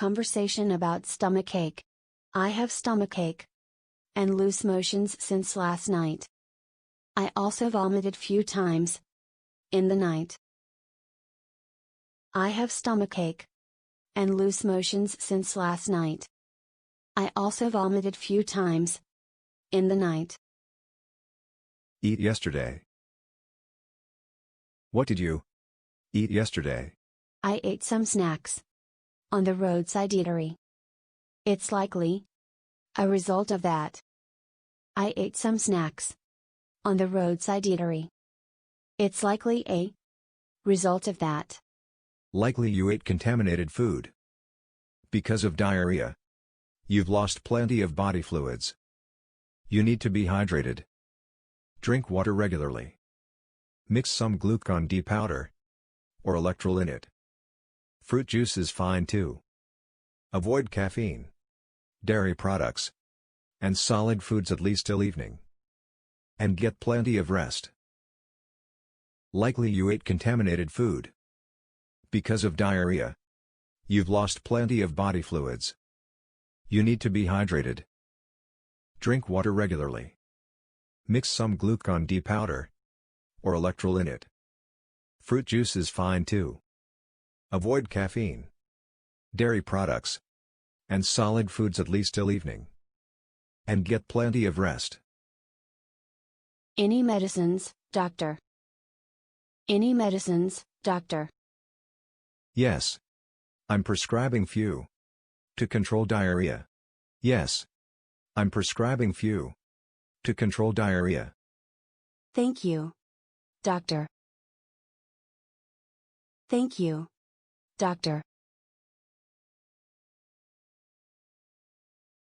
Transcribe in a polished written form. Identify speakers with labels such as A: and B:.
A: conversation about stomachache. I have stomachache and loose motions since last night. I also vomited few times in the night. I have stomachache and loose motions since last night. I also vomited few times in the night.
B: Eat yesterday. What did you eat yesterday?
A: I ate some snacks on the roadside eatery. It's likely a result of that. I ate some snacks on the roadside eatery. It's likely a result of that.
B: Likely you ate contaminated food. Because of diarrhea. You've lost plenty of body fluids. You need to be hydrated. Drink water regularly. Mix some glucon D powder or electrolyte in it. Fruit juice is fine too. Avoid caffeine, dairy products, and solid foods at least till evening. And get plenty of rest. Likely you ate contaminated food. Because of diarrhea. You've lost plenty of body fluids. You need to be hydrated. Drink water regularly. Mix some glucon D powder or electrolyte in it. Fruit juice is fine too. Avoid caffeine, dairy products, and solid foods at least till evening. And get plenty of rest.
A: Any medicines, doctor? Any medicines, doctor?
B: Yes. I'm prescribing few. To control diarrhea. Yes. I'm prescribing few. To control diarrhea.
A: Thank you, doctor. Thank you, doctor.